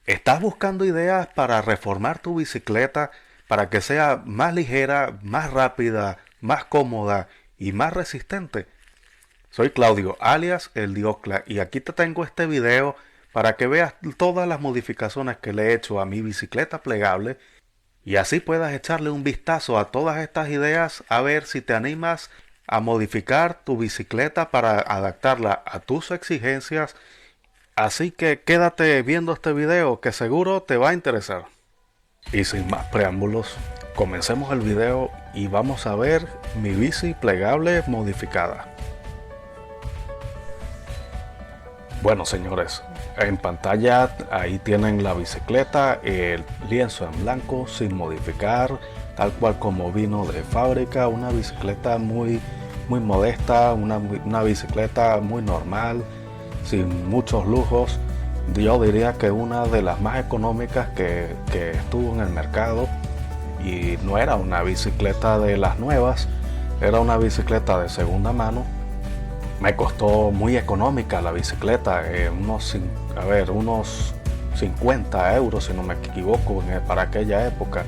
¿Estás buscando ideas para reformar tu bicicleta para que sea más ligera, más rápida, más cómoda y más resistente? Soy Claudio, alias El Diocla, y aquí te tengo este video para que veas todas las modificaciones que le he hecho a mi bicicleta plegable y así puedas echarle un vistazo a todas estas ideas a ver si te animas a modificar tu bicicleta para adaptarla a tus exigencias. Así que quédate viendo este video que seguro te va a interesar. Y sin más preámbulos, comencemos el video y vamos a ver mi bici plegable modificada. Bueno señores, en pantalla ahí tienen la bicicleta, el lienzo en blanco sin modificar, tal cual como vino de fábrica, una bicicleta muy modesta, una bicicleta muy normal, sin muchos lujos. Yo diría que una de las más económicas que estuvo en el mercado, y no era una bicicleta de las nuevas, era una bicicleta de segunda mano. Me costó muy económica la bicicleta, unos 50 euros si no me equivoco para aquella época.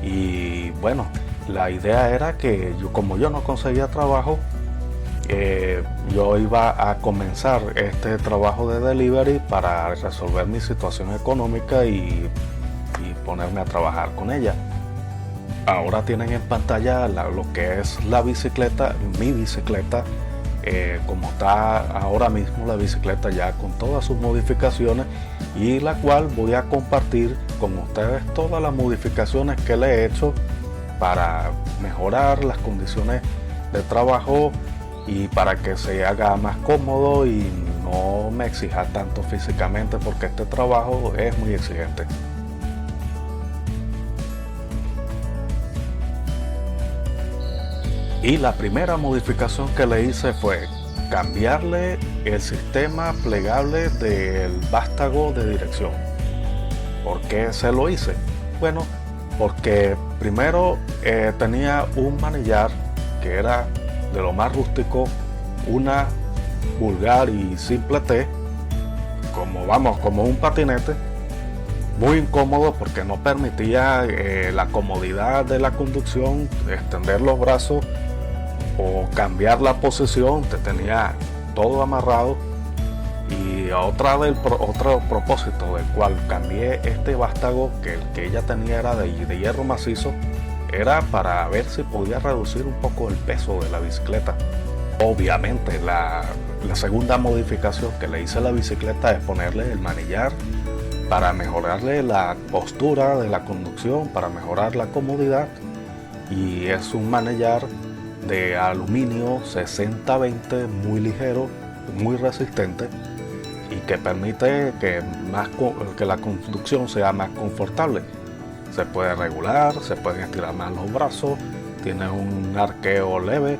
Y bueno, la idea era que como yo no conseguía trabajo, yo iba a comenzar este trabajo de delivery para resolver mi situación económica y ponerme a trabajar con ella. Ahora tienen en pantalla lo que es la bicicleta, mi bicicleta, como está ahora mismo la bicicleta ya con todas sus modificaciones, y la cual voy a compartir con ustedes todas las modificaciones que le he hecho para mejorar las condiciones de trabajo y para que se haga más cómodo y no me exija tanto físicamente, porque este trabajo es muy exigente. Y la primera modificación que le hice fue cambiarle el sistema plegable del vástago de dirección. ¿Por qué se lo hice? Bueno, porque primero tenía un manillar que era de lo más rústico, una vulgar y simple T, como un patinete, muy incómodo porque no permitía la comodidad de la conducción, extender los brazos o cambiar la posición, te tenía todo amarrado. Y otro propósito del cual cambié este vástago, que el que ella tenía era de hierro macizo, era para ver si podía reducir un poco el peso de la bicicleta. Obviamente la segunda modificación que le hice a la bicicleta es ponerle el manillar para mejorarle la postura de la conducción, para mejorar la comodidad, y es un manillar de aluminio 60-20 muy ligero, muy resistente, y que permite que la conducción sea más confortable. Se puede regular, se pueden estirar más los brazos, tiene un arqueo leve,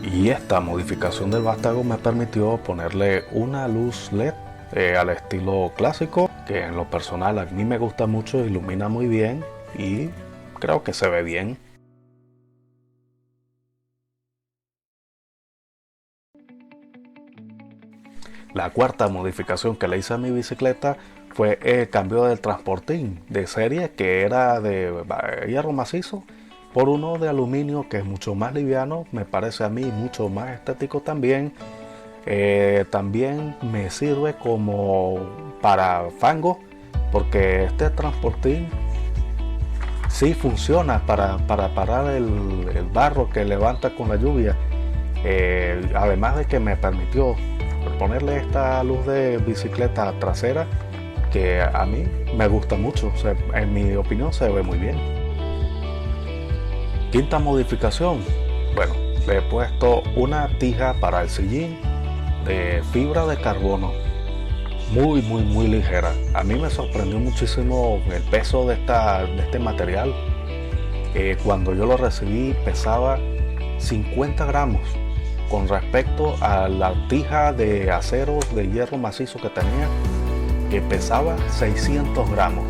y esta modificación del vástago me permitió ponerle una luz LED al estilo clásico, que en lo personal a mí me gusta mucho, ilumina muy bien y creo que se ve bien. La cuarta modificación que le hice a mi bicicleta fue el cambio del transportín de serie, que era de hierro macizo, por uno de aluminio, que es mucho más liviano, me parece a mí mucho más estético también. También me sirve como para fango, porque este transportín sí funciona para parar el barro que levanta con la lluvia. Además de que me permitió ponerle esta luz de bicicleta trasera, que a mí me gusta mucho, en mi opinión se ve muy bien. Quinta modificación, bueno, le he puesto una tija para el sillín de fibra de carbono, muy ligera. A mí me sorprendió muchísimo el peso de este material. Cuando yo lo recibí pesaba 50 gramos con respecto a la tija de acero de hierro macizo que tenía, que pesaba 600 gramos.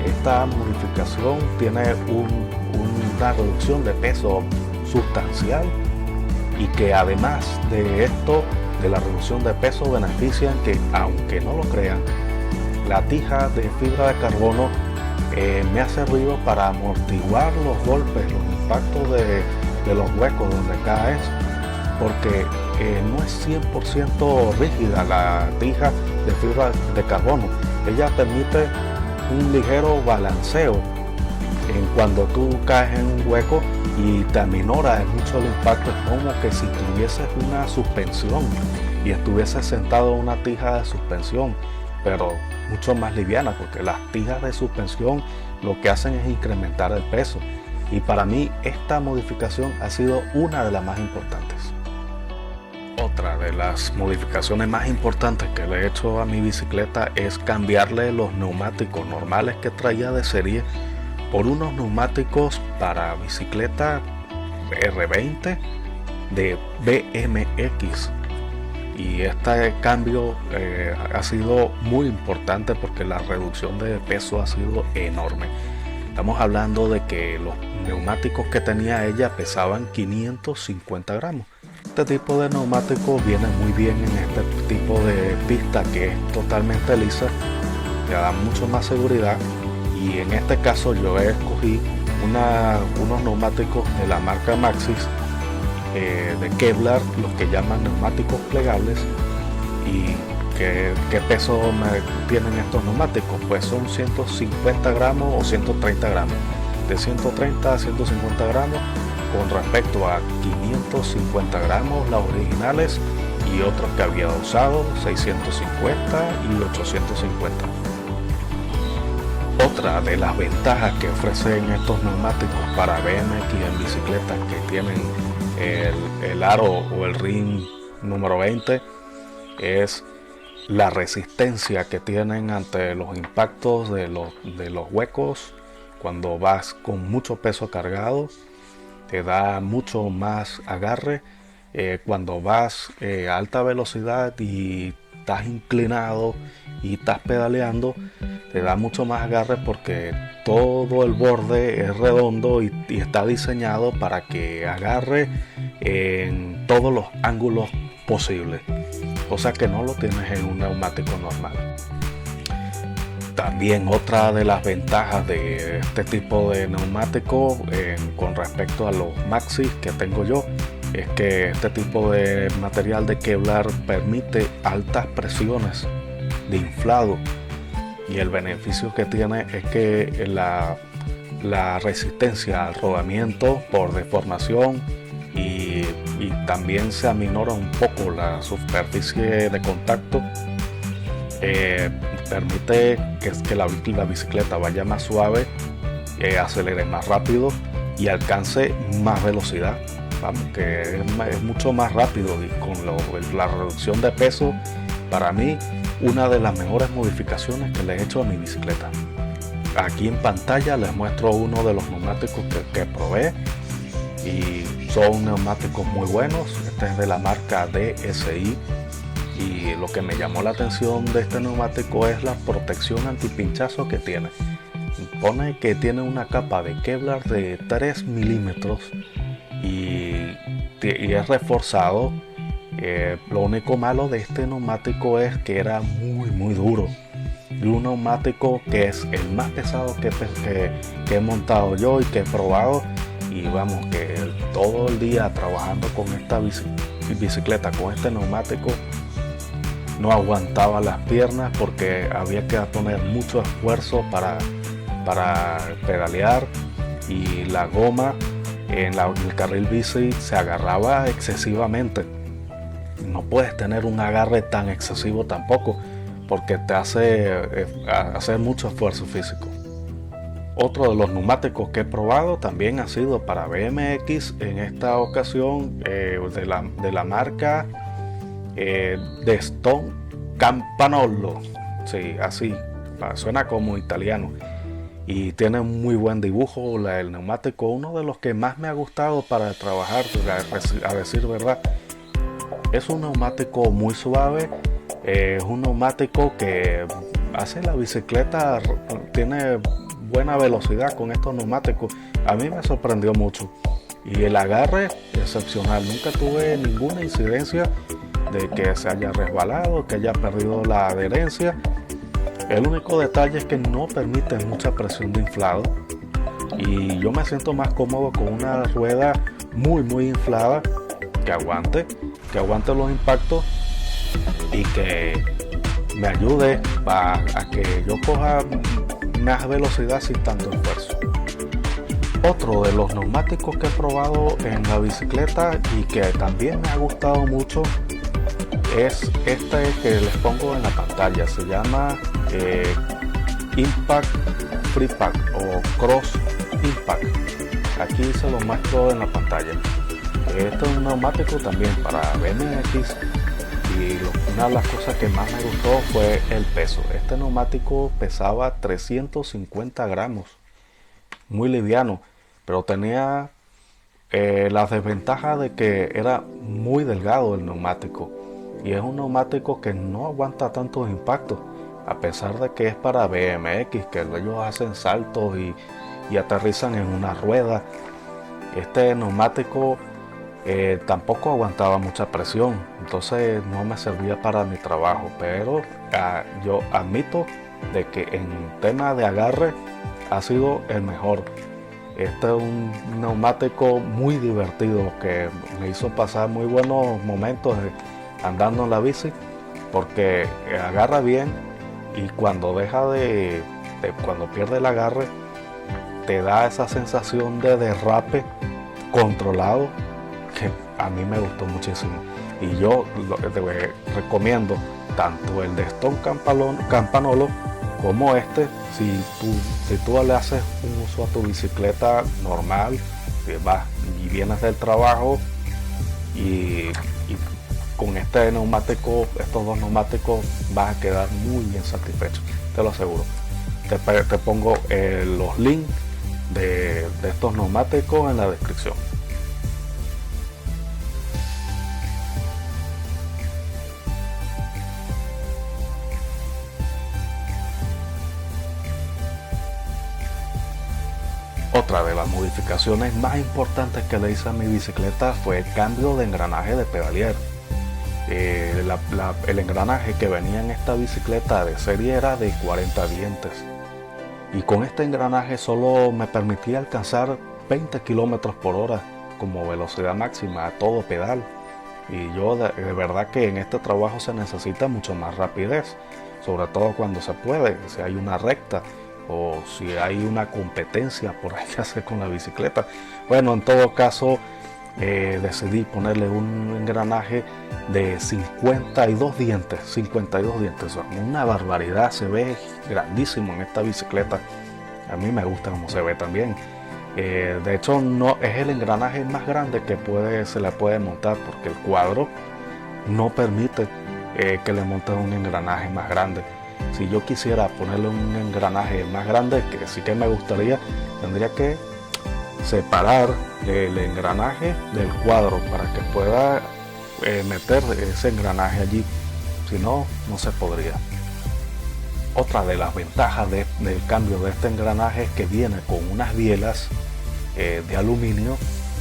Esta modificación tiene una reducción de peso sustancial, y que además de esto, de la reducción de peso, benefician que, aunque no lo crean, la tija de fibra de carbono me ha servido para amortiguar los golpes, los impactos de los huecos donde caes, porque no es 100% rígida la tija de fibra de carbono. Ella permite un ligero balanceo en cuando tú caes en un hueco y te aminora mucho el impacto. Es como que si tuvieses una suspensión y estuvieses sentado en una tija de suspensión, pero mucho más liviana, porque las tijas de suspensión lo que hacen es incrementar el peso, y para mí esta modificación ha sido una de las más importantes. Otra de las modificaciones más importantes que le he hecho a mi bicicleta es cambiarle los neumáticos normales que traía de serie por unos neumáticos para bicicleta R20 de BMX. Y este cambio ha sido muy importante porque la reducción de peso ha sido enorme. Estamos hablando de que los neumáticos que tenía ella pesaban 550 gramos. Este tipo de neumático viene muy bien en este tipo de pista que es totalmente lisa, le da mucho más seguridad, y en este caso yo escogí unos neumáticos de la marca Maxxis de Kevlar, los que llaman neumáticos plegables. ¿Y qué peso tienen estos neumáticos? Pues son 150 gramos o 130 gramos, de 130 a 150 gramos con respecto a 550 gramos las originales y otros que había usado, 650 y 850. Otra de las ventajas que ofrecen estos neumáticos para BMX en bicicletas que tienen el aro o el ring número 20 es la resistencia que tienen ante los impactos de los huecos. Cuando vas con mucho peso cargado, te da mucho más agarre. Cuando vas a alta velocidad y estás inclinado y estás pedaleando, te da mucho más agarre porque todo el borde es redondo y está diseñado para que agarre en todos los ángulos posibles, cosa que no lo tienes en un neumático normal. También otra de las ventajas de este tipo de neumático con respecto a los Maxxis que tengo yo es que este tipo de material de Kevlar permite altas presiones de inflado, y el beneficio que tiene es que la resistencia al rodamiento por deformación y también se aminora un poco la superficie de contacto. Permite que la bicicleta vaya más suave, acelere más rápido y alcance más velocidad. Vamos, que es mucho más rápido, y con la reducción de peso, para mí una de las mejores modificaciones que le he hecho a mi bicicleta. Aquí en pantalla les muestro uno de los neumáticos que probé, y son neumáticos muy buenos. Este es de la marca DSI, y lo que me llamó la atención de este neumático es la protección antipinchazo que tiene. Pone que tiene una capa de Kevlar de 3 milímetros y es reforzado. Lo único malo de este neumático es que era muy duro, y un neumático que es el más pesado que he montado yo y que he probado. Y vamos, que todo el día trabajando con esta bicicleta, con este neumático, no aguantaba las piernas porque había que poner mucho esfuerzo para pedalear, y la goma en el carril bici se agarraba excesivamente. No puedes tener un agarre tan excesivo tampoco, porque te hace hacer mucho esfuerzo físico. Otro de los neumáticos que he probado también ha sido para BMX, en esta ocasión de la marca de Stone Campanolo. Sí, así suena como italiano, y tiene un muy buen dibujo el neumático. Uno de los que más me ha gustado para trabajar, a decir verdad. Es un neumático muy suave, es un neumático que hace la bicicleta, tiene buena velocidad con estos neumáticos. A mí me sorprendió mucho, y el agarre excepcional. Nunca tuve ninguna incidencia de que se haya resbalado, que haya perdido la adherencia. El único detalle es que no permite mucha presión de inflado y yo me siento más cómodo con una rueda muy inflada que aguante los impactos y que me ayude a que yo coja más velocidad sin tanto esfuerzo. Otro de los neumáticos que he probado en la bicicleta y que también me ha gustado mucho es este que les pongo en la pantalla. Se llama Impact Free Pack o Cross Impact. Aquí se lo muestro en la pantalla. Este es un neumático también para BMX y una de las cosas que más me gustó fue el peso. Este neumático pesaba 350 gramos, muy liviano, pero tenía la desventaja de que era muy delgado el neumático y es un neumático que no aguanta tantos impactos, a pesar de que es para BMX, que ellos hacen saltos y aterrizan en una rueda. Este neumático tampoco aguantaba mucha presión, entonces no me servía para mi trabajo, pero yo admito de que en tema de agarre ha sido el mejor. Este es un neumático muy divertido que me hizo pasar muy buenos momentos andando en la bici, porque agarra bien y cuando cuando pierde el agarre te da esa sensación de derrape controlado que a mí me gustó muchísimo, y yo te recomiendo tanto el de Stone Campanolo como este. Si tú le haces un uso a tu bicicleta normal, que vas y vienes del trabajo y con este neumático, estos dos neumáticos, vas a quedar muy bien satisfecho, te lo aseguro. Te pongo los links de estos neumáticos en la descripción. Otra de las modificaciones más importantes que le hice a mi bicicleta fue el cambio de engranaje de pedalier. El engranaje que venía en esta bicicleta de serie era de 40 dientes y con este engranaje solo me permitía alcanzar 20 km por hora como velocidad máxima a todo pedal, y yo de verdad que en este trabajo se necesita mucho más rapidez, sobre todo cuando se puede, si hay una recta o si hay una competencia por ahí que hacer con la bicicleta. Bueno, en todo caso decidí ponerle un engranaje de 52 dientes, una barbaridad, se ve grandísimo en esta bicicleta. A mí me gusta cómo se ve también. De hecho, no es el engranaje más grande que se le puede montar, porque el cuadro no permite que le monten un engranaje más grande. Si yo quisiera ponerle un engranaje más grande, que sí que me gustaría, tendría que separar el engranaje del cuadro para que pueda meter ese engranaje allí. Si no, no se podría. Otra de las ventajas del cambio de este engranaje es que viene con unas bielas de aluminio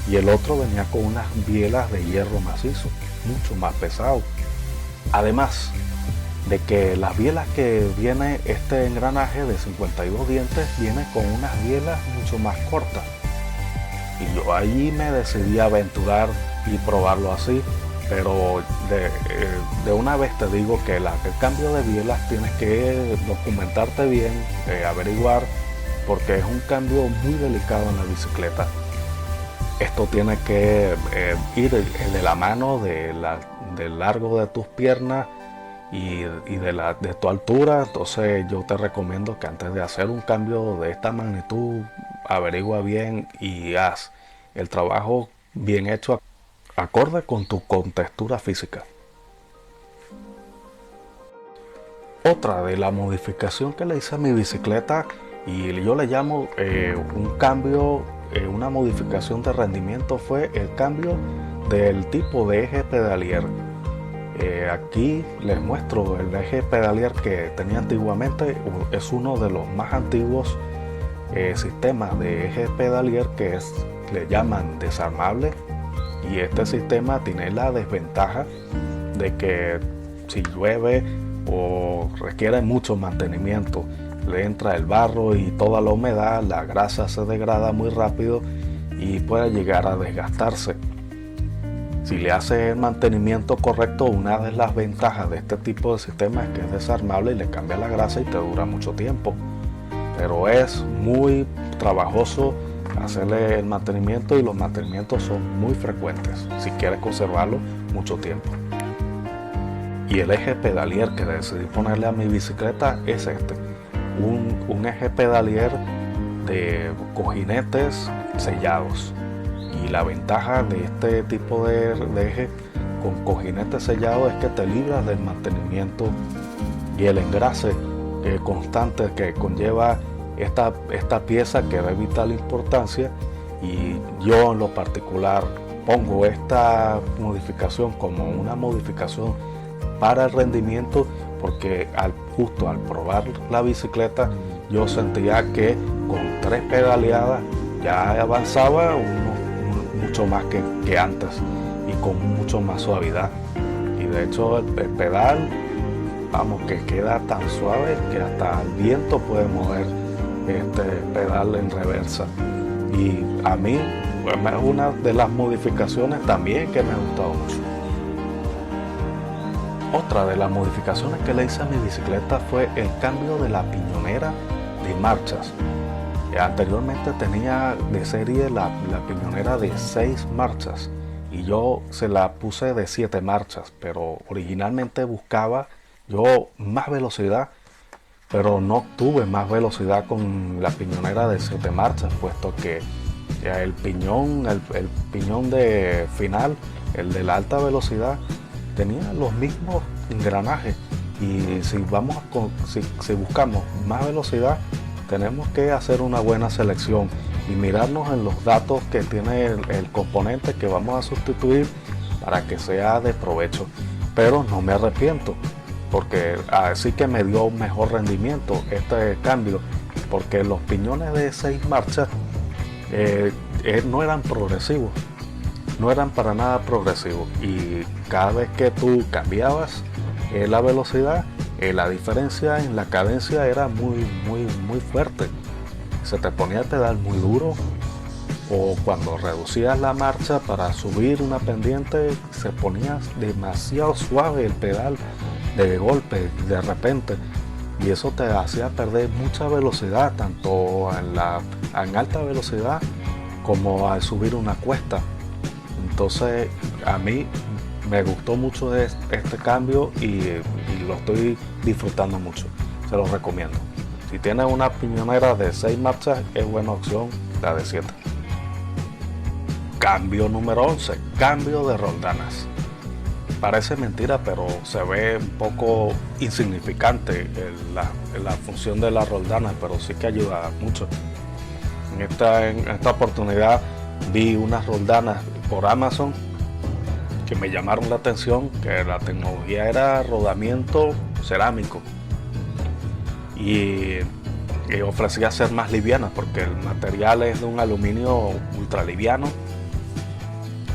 y el otro venía con unas bielas de hierro macizo, mucho más pesado. Además de que las bielas que viene este engranaje de 52 dientes viene con unas bielas mucho más cortas, y yo ahí me decidí a aventurar y probarlo así, pero de una vez te digo que el cambio de bielas tienes que documentarte bien, averiguar, porque es un cambio muy delicado en la bicicleta. Esto tiene que ir de la mano del largo de tus piernas y de tu altura. Entonces yo te recomiendo que antes de hacer un cambio de esta magnitud, averigua bien y haz el trabajo bien hecho, acorde con tu contextura física. Otra de la modificación que le hice a mi bicicleta, y yo le llamo un cambio, una modificación de rendimiento, fue el cambio del tipo de eje pedalier. Aquí les muestro el eje pedalier que tenía antiguamente. Es uno de los más antiguos sistemas de eje pedalier que le llaman desarmable, y este sistema tiene la desventaja de que si llueve o requiere mucho mantenimiento. Le entra el barro y toda la humedad, la grasa se degrada muy rápido y puede llegar a desgastarse. Si le hace el mantenimiento correcto, una de las ventajas de este tipo de sistema es que es desarmable y le cambia la grasa y te dura mucho tiempo. Pero es muy trabajoso hacerle el mantenimiento y los mantenimientos son muy frecuentes si quieres conservarlo mucho tiempo. Y el eje pedalier que decidí ponerle a mi bicicleta es este, un eje pedalier de cojinetes sellados. Y la ventaja de este tipo de eje con cojinetes sellados es que te libras del mantenimiento y el engrase constante que conlleva esta pieza, que es de vital importancia. Y yo en lo particular pongo esta modificación como una modificación para el rendimiento, porque justo al probar la bicicleta yo sentía que con 3 pedaleadas ya avanzaba mucho más que antes y con mucho más suavidad. Y de hecho el pedal, vamos, que queda tan suave que hasta el viento puede mover este pedal en reversa. Y a mí es una de las modificaciones también que me ha gustado mucho. Otra de las modificaciones que le hice a mi bicicleta fue el cambio de la piñonera de marchas. Anteriormente tenía de serie la piñonera de 6 marchas y yo se la puse de 7 marchas, pero originalmente buscaba yo más velocidad, pero no obtuve más velocidad con la piñonera de 7 marchas, puesto que el piñón de final, el de la alta velocidad, tenía los mismos engranajes. Y si buscamos más velocidad, tenemos que hacer una buena selección y mirarnos en los datos que tiene el componente que vamos a sustituir para que sea de provecho. Pero no me arrepiento, porque así que me dio un mejor rendimiento este cambio, porque los piñones de 6 marchas no eran progresivos, no eran para nada progresivos, y cada vez que tú cambiabas la velocidad, la diferencia en la cadencia era muy fuerte. Se te ponía el pedal muy duro, o cuando reducías la marcha para subir una pendiente se ponía demasiado suave el pedal de golpe, de repente, y eso te hacía perder mucha velocidad, tanto en alta velocidad como al subir una cuesta. Entonces a mí me gustó mucho este cambio y lo estoy disfrutando mucho. Se lo recomiendo. Si tienes una piñonera de 6 marchas, es buena opción la de 7. Cambio número 11. Cambio de roldanas. Parece mentira, pero se ve un poco insignificante la función de las roldanas, pero sí que ayuda mucho. En esta oportunidad vi unas roldanas por Amazon que me llamaron la atención, que la tecnología era rodamiento cerámico y ofrecía ser más livianas porque el material es de un aluminio ultra liviano.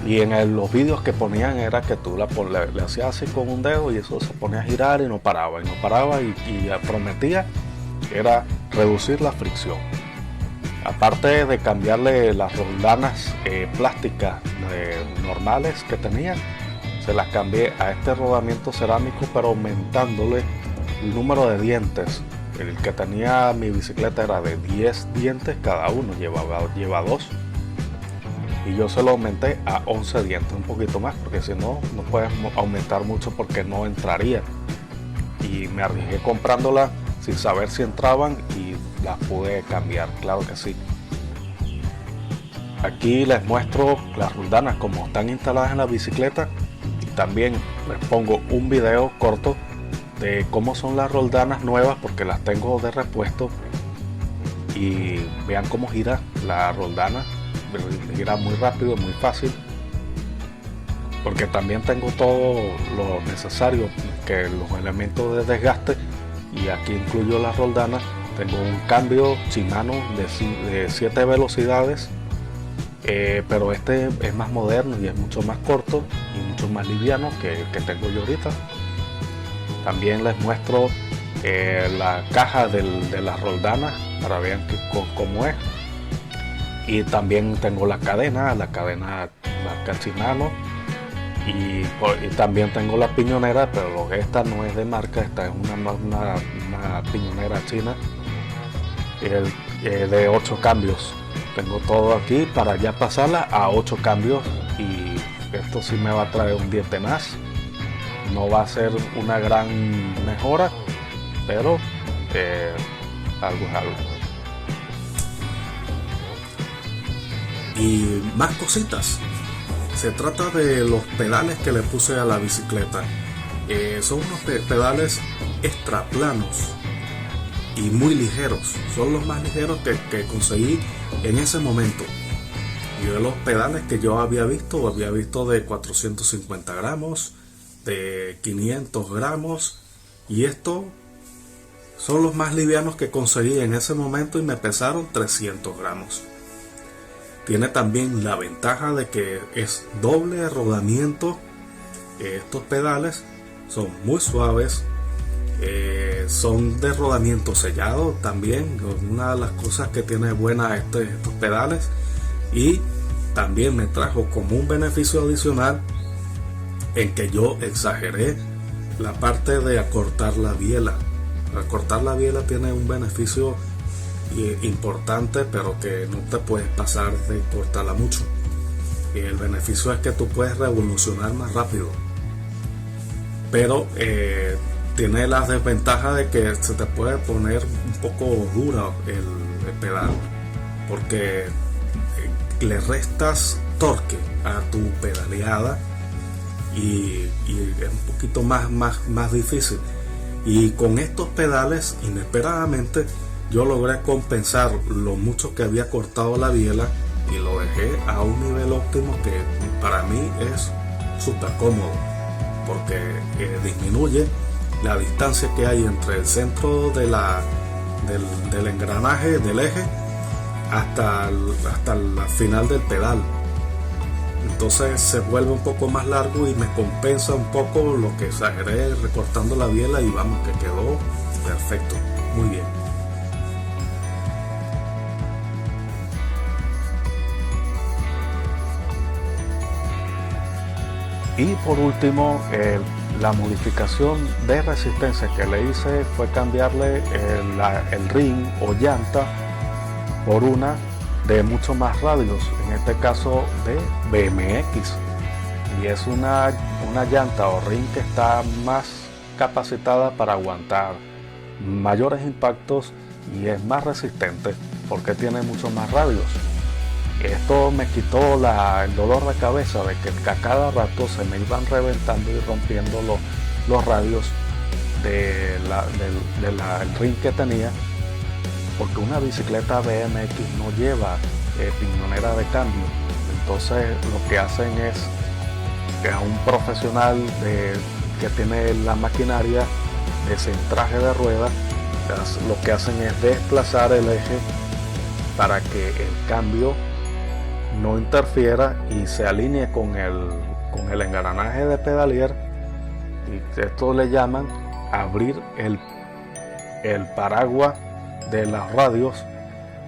Y en los vídeos que ponían era que tú le hacías así con un dedo y eso se ponía a girar y no paraba y prometía era reducir la fricción. Aparte de cambiarle las roldanas plásticas normales que tenía, se las cambié a este rodamiento cerámico, pero aumentándole el número de dientes. El que tenía mi bicicleta era de 10 dientes cada uno, lleva 2. Y yo se lo aumenté a 11 dientes, un poquito más, porque si no puedes aumentar mucho porque no entraría. Y me arriesgué comprándola sin saber si entraban y las pude cambiar, claro que sí. Aquí les muestro las roldanas como están instaladas en la bicicleta y también les pongo un video corto de cómo son las roldanas nuevas, porque las tengo de repuesto, y vean cómo gira la roldana. Gira muy rápido, muy fácil, porque también tengo todo lo necesario, que los elementos de desgaste, y aquí incluyo las roldanas. Tengo un cambio Shimano de 7 velocidades, pero este es más moderno y es mucho más corto y mucho más liviano que tengo yo ahorita. También les muestro la caja de las roldanas para ver cómo es. Y también tengo la cadena marca Shimano. Y también tengo la piñonera, pero esta no es de marca, esta es una piñonera china de 8 cambios. Tengo todo aquí para ya pasarla a 8 cambios, y esto sí me va a traer un diente más. No va a ser una gran mejora, pero algo es algo. Y más cositas. Se trata de los pedales que le puse a la bicicleta. Son unos pedales extra planos y muy ligeros. Son los más ligeros que conseguí en ese momento. Y de los pedales que yo había visto de 450 gramos, de 500 gramos, y estos son los más livianos que conseguí en ese momento y me pesaron 300 gramos. Tiene también la ventaja de que es doble rodamiento. Estos pedales son muy suaves, son de rodamiento sellado también, una de las cosas que tiene buena estos pedales. Y también me trajo como un beneficio adicional en que yo exageré la parte de acortar la biela. Acortar la biela tiene un beneficio importante, pero que no te puedes pasar de cortarla mucho. Y el beneficio es que tú puedes revolucionar más rápido, pero tiene la desventaja de que se te puede poner un poco dura el pedal, porque le restas torque a tu pedaleada y es un poquito más difícil. Y con estos pedales, inesperadamente, yo logré compensar lo mucho que había cortado la biela y lo dejé a un nivel óptimo que para mí es súper cómodo, porque disminuye la distancia que hay entre el centro del engranaje, del eje, hasta el final del pedal. Entonces se vuelve un poco más largo y me compensa un poco lo que exageré recortando la biela, y vamos, que quedó perfecto, muy bien. Y por último, la modificación de resistencia que le hice fue cambiarle el ring o llanta por una de mucho más radios, en este caso de BMX. Y es una llanta o ring que está más capacitada para aguantar mayores impactos y es más resistente porque tiene mucho más radios. Esto me quitó el dolor de cabeza de que a cada rato se me iban reventando y rompiendo los radios del ring que tenía, porque una bicicleta BMX no lleva piñonera de cambio. Entonces lo que hacen es que a un profesional que tiene la maquinaria de centraje de ruedas, lo que hacen es desplazar el eje para que el cambio no interfiera y se alinee con el engranaje de pedalier. Y esto le llaman abrir el paraguas de las radios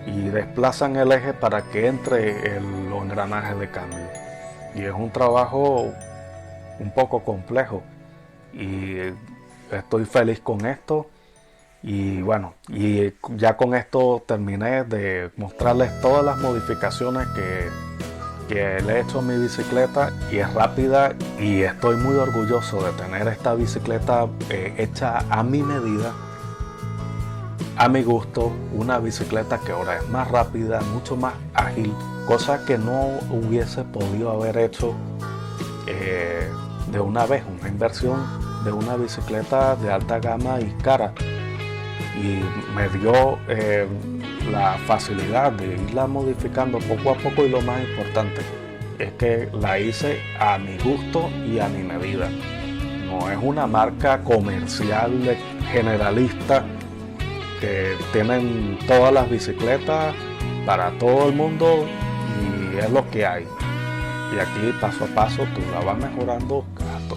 y desplazan el eje para que entre los engranajes de cambio. Y es un trabajo un poco complejo y estoy feliz con esto. Y bueno, y ya con esto terminé de mostrarles todas las modificaciones que le he hecho a mi bicicleta, y es rápida, y estoy muy orgulloso de tener esta bicicleta hecha a mi medida, a mi gusto, una bicicleta que ahora es más rápida, mucho más ágil, cosa que no hubiese podido haber hecho de una vez, una inversión de una bicicleta de alta gama y cara. Y me dio la facilidad de irla modificando poco a poco, y lo más importante es que la hice a mi gusto y a mi medida. No es una marca comercial generalista que tienen todas las bicicletas para todo el mundo y es lo que hay. Y aquí paso a paso tú la vas mejorando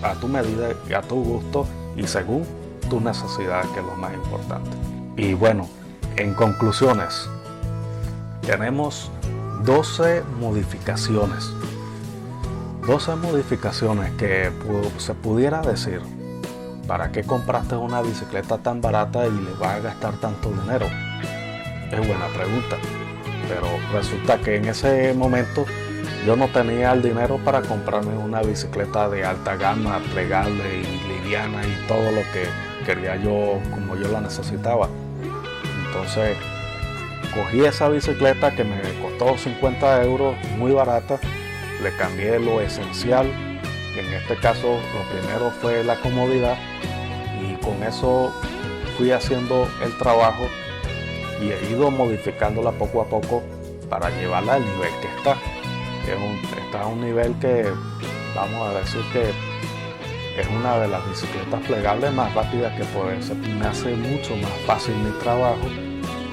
a tu medida y a tu gusto y según tus necesidades, que es lo más importante. Y bueno, en conclusiones, tenemos 12 modificaciones. 12 modificaciones que se pudiera decir, ¿para qué compraste una bicicleta tan barata y le vas a gastar tanto dinero? Es buena pregunta, pero resulta que en ese momento yo no tenía el dinero para comprarme una bicicleta de alta gama, plegable y liviana y todo lo que quería yo como yo la necesitaba. Entonces cogí esa bicicleta que me costó 50 euros, muy barata, le cambié lo esencial. En este caso lo primero fue la comodidad, y con eso fui haciendo el trabajo y he ido modificándola poco a poco para llevarla al nivel que está. Está a un nivel que vamos a decir que es una de las bicicletas plegables más rápidas que puede ser. Me hace mucho más fácil mi trabajo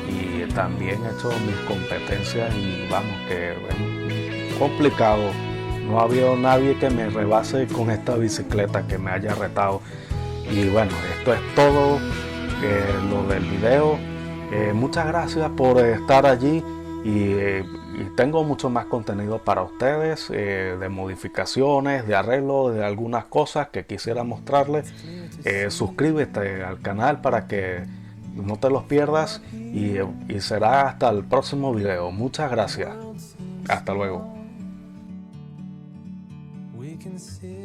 y también he hecho mis competencias, y vamos, que es complicado. No ha habido nadie que me rebase con esta bicicleta, que me haya retado. Y bueno, esto es todo lo del video. Muchas gracias por estar allí, y tengo mucho más contenido para ustedes, de modificaciones, de arreglo, de algunas cosas que quisiera mostrarles. Suscríbete al canal para que no te los pierdas, y será hasta el próximo video. Muchas gracias. Hasta luego. We can sit